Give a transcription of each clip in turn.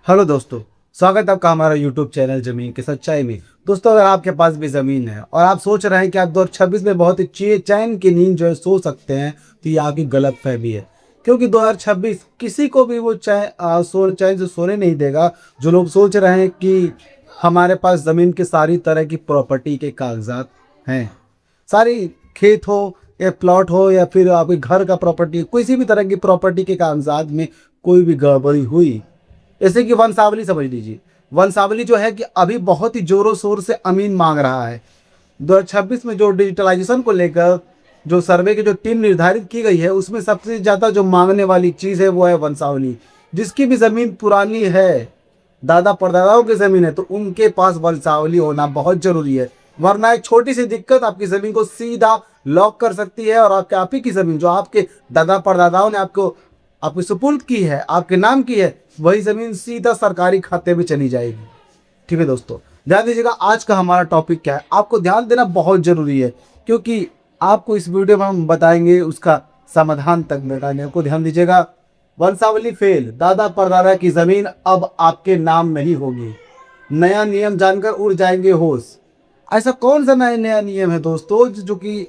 Hello दोस्तों, स्वागत है आपका हमारा यूट्यूब चैनल ज़मीन की सच्चाई में। दोस्तों, अगर आपके पास भी ज़मीन है और आप सोच रहे हैं कि आप 2026 में बहुत ही चैन की नींद जो है सो सकते हैं, तो ये आपकी गलत फहमी है। क्योंकि 2026 किसी को भी वो चैन से सोने नहीं देगा। जो लोग सोच रहे हैं कि हमारे पास ज़मीन की सारी तरह की प्रॉपर्टी के कागजात हैं, सारी खेत हो या प्लॉट हो या फिर आपके घर का प्रॉपर्टी, किसी भी तरह की प्रॉपर्टी के कागजात में कोई भी गड़बड़ी हुई, जैसे कि वंशावली समझ लीजिए। वंशावली जो है कि अभी बहुत ही जोरों शोर से अमीन मांग रहा है। 2026 में जो डिजिटलाइजेशन को लेकर जो सर्वे की जो टीम निर्धारित की गई है, उसमें सबसे ज़्यादा जो मांगने वाली चीज़ है वो है वंशावली। जिसकी भी ज़मीन पुरानी है, दादा परदादाओं की ज़मीन है, तो उनके पास वंशावली होना बहुत ज़रूरी है। वरना एक छोटी सी दिक्कत आपकी ज़मीन को सीधा लॉक कर सकती है और आप ही की ज़मीन जो आपके दादा परदादाओं ने आपकी सुपुर्द की है, आपके नाम की है, वही ज़मीन सीधा सरकारी खाते में चली जाएगी। ठीक है दोस्तों, ध्यान दीजिएगा। आज का हमारा टॉपिक क्या है, आपको ध्यान देना बहुत ज़रूरी है, क्योंकि आपको इस वीडियो में हम बताएंगे उसका समाधान तक बताने को। ध्यान दीजिएगा। वंशावली फेल, दादा परदादा की ज़मीन अब आपके नाम नहीं होगी। नया नियम जानकर उड़ जाएंगे होश। ऐसा कौन सा नया नियम है दोस्तों जो कि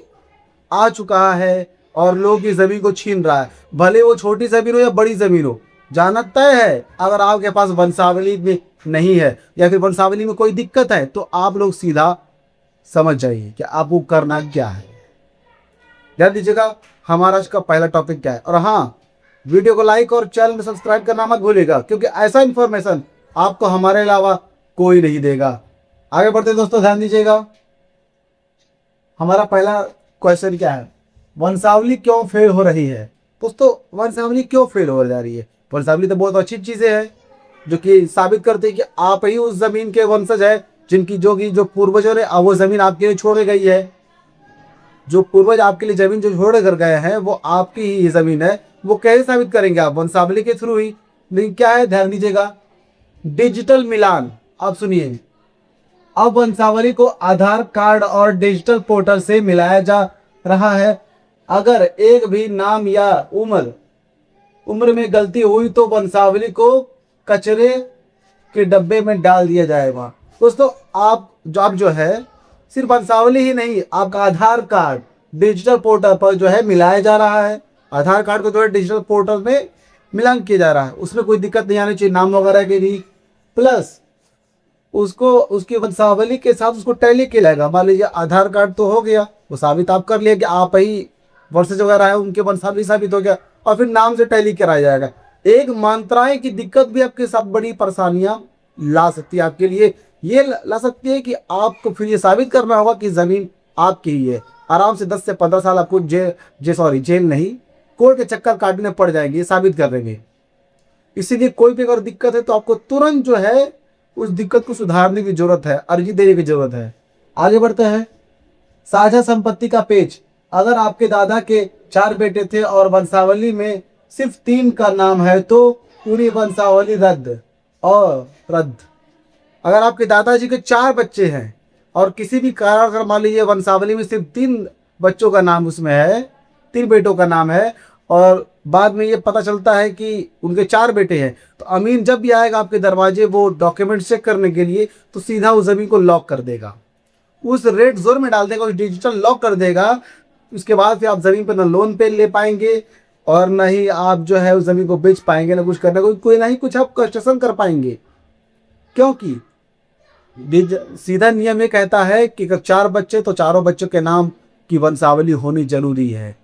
आ चुका है और लोगों की ज़मीन को छीन रहा है? भले वो छोटी ज़मीन हो या बड़ी ज़मीन हो, जाना तय है। अगर आपके पास वंशावली में नहीं है या फिर वंशावली में कोई दिक्कत है, तो आप लोग सीधा समझ जाइए कि आपको करना क्या है। ध्यान दीजिएगा, हमारा आज का पहला टॉपिक क्या है। और हाँ, वीडियो को लाइक और चैनल में सब्सक्राइब करना मत भूलिएगा, क्योंकि ऐसा इन्फॉर्मेशन आपको हमारे अलावा कोई नहीं देगा। आगे बढ़ते दोस्तों, ध्यान दीजिएगा। हमारा पहला क्वेश्चन क्या है, वंशावली क्यों फेल हो रही है? दोस्तों, वंशावली क्यों फेल हो जा रही है? वंशावली तो बहुत अच्छी चीज़ें हैं जो कि साबित करते हैं कि आप ही उस ज़मीन के वंशज है, जिनकी जो पूर्वजों ने वो ज़मीन आपके लिए छोड़ गई है। जो पूर्वज आपके लिए ज़मीन जो छोड़ कर गए हैं, वो आपकी ही ज़मीन है। वो कैसे साबित करेंगे आप? वंशावली के थ्रू ही। लेकिन क्या है, ध्यान दीजिएगा, डिजिटल मिलान। आप सुनिए, अब वंशावली को आधार कार्ड और डिजिटल पोर्टल से मिलाया जा रहा है। अगर एक भी नाम या उम्र में गलती हुई तो वंशावली को कचरे के डब्बे में डाल दिया जाएगा। दोस्तों, आप जो है सिर्फ वंशावली ही नहीं, आपका आधार कार्ड डिजिटल पोर्टल पर जो है मिलाया जा रहा है। आधार कार्ड को जो है डिजिटल पोर्टल में मिलान किया जा रहा है। उसमें कोई दिक्कत नहीं आनी चाहिए नाम वगैरह की भी। प्लस उसको उसकी वंशावली के साथ उसको टैली किया जाएगा। मान लीजिए आधार कार्ड तो हो गया, वो साबित आप कर लिया कि आप ही वंशज वगैरह है, उनके वंशावली साबित हो गया, और फिर नाम से टैली कराया जाएगा। एक मात्राएं की दिक्कत भी आपके साथ बड़ी परेशानियां ला सकती है आपके लिए। ये ला सकती है कि आपको फिर ये साबित करना होगा कि ज़मीन आपकी ही है। आराम से 10 से 15 साल आपको जेल नहीं, कोर्ट के चक्कर काटने पड़ जाएंगे ये साबित करेंगे। इसीलिए कोई भी अगर दिक्कत है तो आपको तुरंत जो है उस दिक्कत को सुधारने की जरूरत है, अर्जी देने की जरूरत है। आगे बढ़ते हैं। साझा संपत्ति का पेच। अगर आपके दादा के 4 बेटे थे और वंशावली में सिर्फ 3 का नाम है, तो पूरी वंशावली रद्द। अगर आपके दादाजी के 4 बच्चे हैं और किसी भी कारण अगर मान लीजिए वंशावली में सिर्फ 3 बच्चों का नाम उसमें है, 3 बेटों का नाम है, और बाद में ये पता चलता है कि उनके 4 बेटे हैं, तो अमीन जब भी आएगा आपके दरवाजे वो डॉक्यूमेंट चेक करने के लिए, तो सीधा उस ज़मीन को लॉक कर देगा, उस रेड जोन में डाल देगा, उस डिजिटल लॉक कर देगा। उसके बाद फिर आप ज़मीन पर ना लोन पे ले पाएंगे और ना ही आप जो है उस ज़मीन को बेच पाएंगे, ना कुछ करना, कोई ना ही कुछ आप कंस्ट्रक्शन कर पाएंगे। क्योंकि सीधा नियम ये कहता है कि अगर 4 बच्चे तो चारों बच्चों के नाम की वंशावली होनी जरूरी है।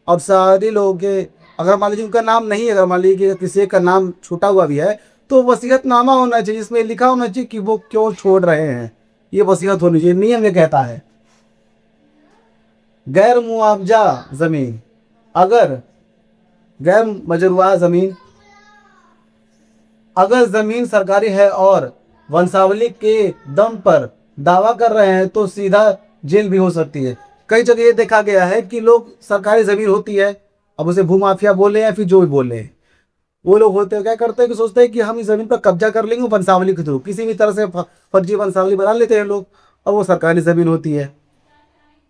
और सारे लोगों के अगर मान लीजिए उनका नाम नहीं है, अगर मान लीजिए किसी का नाम छूटा हुआ भी है, तो वसीयतनामा होना चाहिए जिसमें लिखा होना चाहिए कि वो क्यों छोड़ रहे हैं। ये वसीयत होनी चाहिए, नियम ये कहता है। गैर मुआवजा जमीन। अगर गैर मजरूआ जमीन, अगर जमीन सरकारी है और वंशावली के दम पर दावा कर रहे हैं, तो सीधा जेल भी हो सकती है। कई जगह ये देखा गया है कि लोग सरकारी जमीन होती है, अब उसे भूमाफिया बोले या फिर जो भी बोले, वो लोग होते हैं क्या करते हैं कि सोचते हैं कि हम इस जमीन पर कब्जा कर लेंगे वंशावली के थ्रू, किसी भी तरह से फर्जी वंशावली बना लेते हैं लोग, और वो सरकारी जमीन होती है।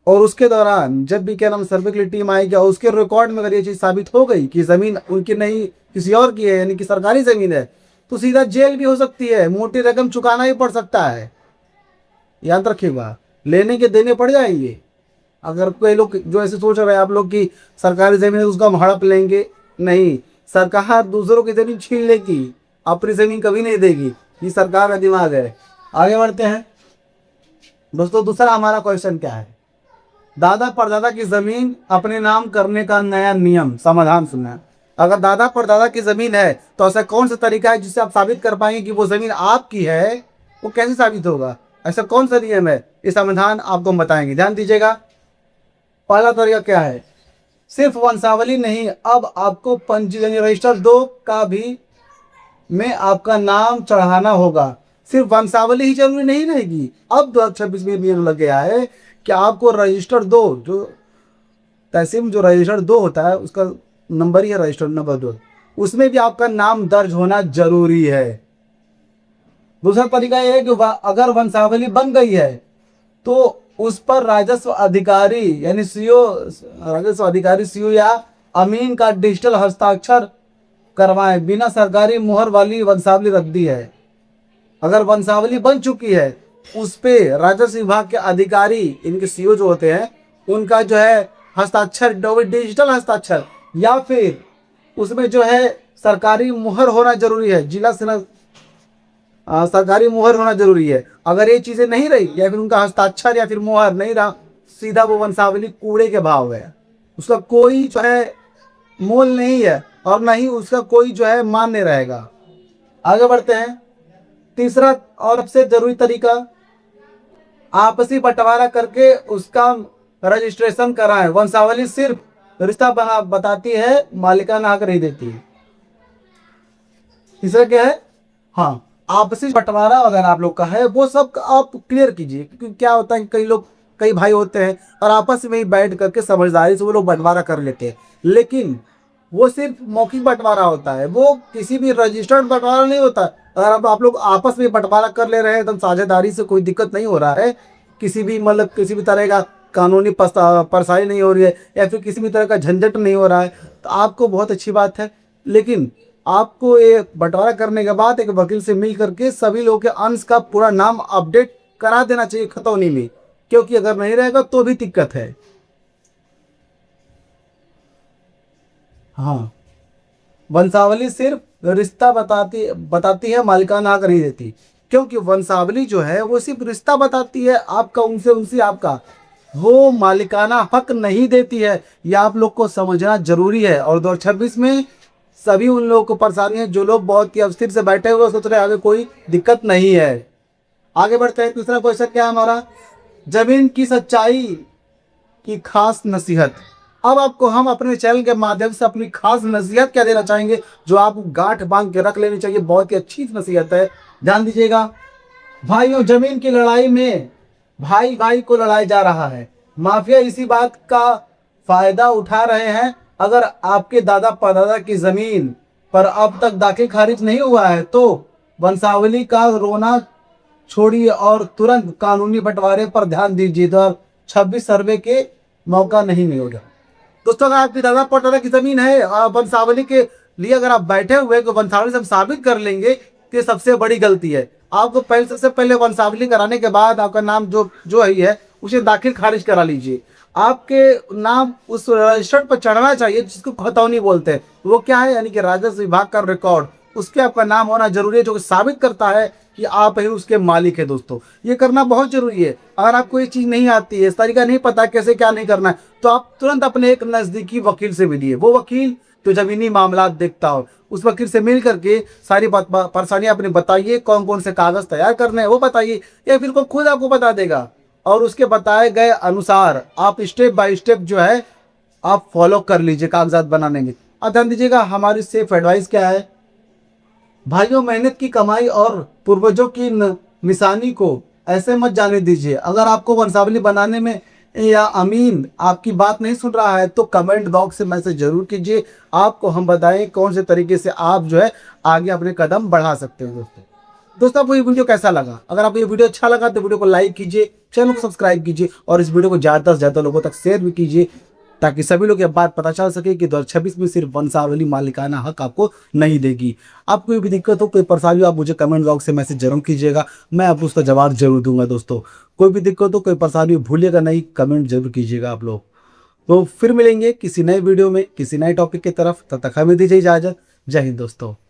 और उसके दौरान जब भी क्या नाम सर्वे के लिए टीम आएगी और उसके रिकॉर्ड में अगर ये चीज़ साबित हो गई कि ज़मीन उनकी नहीं किसी और की है, यानी कि सरकारी ज़मीन है, तो सीधा जेल भी हो सकती है, मोटी रकम चुकाना ही पड़ सकता है। याद रखिएगा, लेने के देने पड़ जाएंगे। अगर कोई लोग जो ऐसे सोच रहे हैं आप लोग कि सरकारी जमीन है उसका हम हड़प लेंगे, नहीं, सरकार दूसरों की जमीन छीन लेगी, अपनी जमीन कभी नहीं देगी। ये सरकार का दिमाग है। आगे बढ़ते हैं दोस्तों। दूसरा हमारा क्वेश्चन क्या है, दादा परदादा की जमीन अपने नाम करने का नया नियम। समाधान सुनना। अगर दादा परदादा की जमीन है तो ऐसा कौन सा तरीका है जिससे आप साबित कर पाएंगे कि वो जमीन आपकी है? वो कैसे साबित होगा? ऐसा कौन सा नियम है? ये समाधान आपको हम बताएंगे, ध्यान दीजिएगा। पहला तरीका क्या है, सिर्फ वंशावली नहीं, अब आपको पंजीकरण रजिस्टर 2 का भी में आपका नाम चढ़ाना होगा। सिर्फ वंशावली ही जरूरी नहीं रहेगी। अब 2026 में नियम लग गया है कि आपको रजिस्टर 2, जो तहसील में जो रजिस्टर 2 होता है उसका नंबर ही है रजिस्टर नंबर 2, उसमें भी आपका नाम दर्ज होना जरूरी है। दूसरा तरीका यह है कि अगर वंशावली बन गई है तो उस पर राजस्व अधिकारी यानी राजस्व अधिकारी सीओ या अमीन का डिजिटल हस्ताक्षर करवाएं। बिना सरकारी मुहर वाली वंशावली रद्दी है। अगर वंशावली बन चुकी है उस पे राजस्व विभाग के अधिकारी, इनके सीओ जो होते हैं, उनका जो है हस्ताक्षर, डिजिटल हस्ताक्षर, या फिर उसमें जो है सरकारी मुहर होना जरूरी है। जिला सरकारी मुहर होना जरूरी है। अगर ये चीजें नहीं रही या फिर उनका हस्ताक्षर या फिर मुहर नहीं रहा, सीधा वो वंशावली कूड़े के भाव है। उसका कोई जो है मोल नहीं है और ना ही उसका कोई जो है मान्य रहेगा। आगे बढ़ते हैं। तीसरा और सबसे जरूरी तरीका, आपसी बंटवारा करके उसका रजिस्ट्रेशन कराएं। वंशावली सिर्फ रिश्ता बताती है, मालिकाना हक नहीं देती। तीसरा क्या है, हाँ, आपसी बंटवारा अगर आप लोग का है वो सब आप क्लियर कीजिए। क्योंकि क्या होता है कि कई भाई होते हैं और आपस में ही बैठ करके समझदारी से वो लोग बंटवारा कर लेते हैं, लेकिन वो सिर्फ मौखिक बंटवारा होता है, वो किसी भी रजिस्टर्ड बंटवारा नहीं होता। अगर आप लोग आपस में बंटवारा कर ले रहे हैं एकदम साझेदारी से, कोई दिक्कत नहीं हो रहा है, किसी भी तरह का कानूनी परेशानी नहीं हो रही है या फिर किसी भी तरह का झंझट नहीं हो रहा है, तो आपको बहुत अच्छी बात है। लेकिन आपको ये बंटवारा करने के बाद एक वकील से मिल करके सभी लोगों के अंश का पूरा नाम अपडेट करा देना चाहिए खतौनी में, क्योंकि अगर नहीं रहेगा तो भी दिक्कत है। हाँ, वंशावली सिर्फ रिश्ता बताती है, मालिकाना हक नहीं देती। क्योंकि वंशावली जो है वो सिर्फ रिश्ता बताती है, आपका उनसे, उनसे आपका, वो मालिकाना हक नहीं देती है। ये आप लोग को समझना जरूरी है। और 2026 में सभी उन लोगों को परेशानी है जो लोग बहुत ही अस्थिर से बैठे हुए सोच रहे हैं आगे कोई दिक्कत नहीं है। आगे बढ़ते हैं। तीसरा क्वेश्चन क्या है हमारा, जमीन की सच्चाई की खास नसीहत। अब आपको हम अपने चैनल के माध्यम से अपनी खास नसीहत क्या देना चाहेंगे, जो आप गांठ बांध के रख लेनी चाहिए। बहुत ही अच्छी नसीहत है, ध्यान दीजिएगा। भाइयों, जमीन की लड़ाई में भाई भाई को लड़ाया जा रहा है। माफिया इसी बात का फायदा उठा रहे हैं। अगर आपके दादा परदादा की जमीन पर अब तक दाखिल खारिज नहीं हुआ है तो वंशावली का रोना छोड़िए और तुरंत कानूनी बंटवारे पर ध्यान दीजिए। 2026 सर्वे के मौका नहीं मिलेगा। दोस्तों, अगर आपकी दादा परदादा की जमीन है वंशावली के लिए अगर आप बैठे हुए तो वंशावली से हम साबित कर लेंगे कि ये सबसे बड़ी गलती है। आपको सबसे पहले वंशावली कराने के बाद आपका नाम जो है उसे दाखिल खारिज करा लीजिए। आपके नाम उस रजिस्टर पर चढ़ना चाहिए जिसको खतौनी बोलते हैं। वो क्या है, यानी कि राजस्व विभाग का रिकॉर्ड, उसके आपका नाम होना जरूरी है, जो कि साबित करता है कि आप ही उसके मालिक है। दोस्तों, ये करना बहुत जरूरी है। अगर आपको ये चीज नहीं आती है, इस तरीका नहीं पता कैसे क्या नहीं करना है, तो आप तुरंत अपने एक नजदीकी वकील से मिलिए। वो वकील जो जमीनी मामला देखता हो, उस वकील से मिल करके सारी परेशानियां अपने बताइए, कौन कौन से कागज तैयार करने हैं वो बताइए, या फिर वो खुद आपको बता देगा। और उसके बताए गए अनुसार आप स्टेप बाय स्टेप जो है आप फॉलो कर लीजिए कागजात बनाने में। अब ध्यान दीजिएगा, हमारी सेफ एडवाइस क्या है। भाइयों, मेहनत की कमाई और पूर्वजों की निशानी को ऐसे मत जाने दीजिए। अगर आपको वंशावली बनाने में या अमीन आपकी बात नहीं सुन रहा है तो कमेंट बॉक्स से मैसेज जरूर कीजिए। आपको हम बताएं कौन से तरीके से आप जो है आगे अपने कदम बढ़ा सकते हैं। दोस्तों, आपको ये वीडियो कैसा लगा? अगर आपको ये वीडियो अच्छा लगा तो वीडियो को लाइक कीजिए, चैनल को सब्सक्राइब कीजिए और इस वीडियो को ज़्यादा से ज़्यादा लोगों तक शेयर भी कीजिए। ताकि सभी लोग ये बात पता चल सके कि 2026 में सिर्फ वंशावली मालिकाना हक आपको नहीं देगी। आपको कोई भी दिक्कत हो, कोई परेशानी हो, आप मुझे कमेंट बॉक्स से मैसेज जरूर कीजिएगा, मैं आपको उसका जवाब जरूर दूंगा। दोस्तों कोई भी दिक्कत हो, कोई परेशानी हो, भूलिएगा नहीं, कमेंट जरूर कीजिएगा आप लोग। तो फिर मिलेंगे किसी नए वीडियो में किसी नए टॉपिक की तरफ, तब तक हमें दीजिए इजाजत। जय हिंद दोस्तों।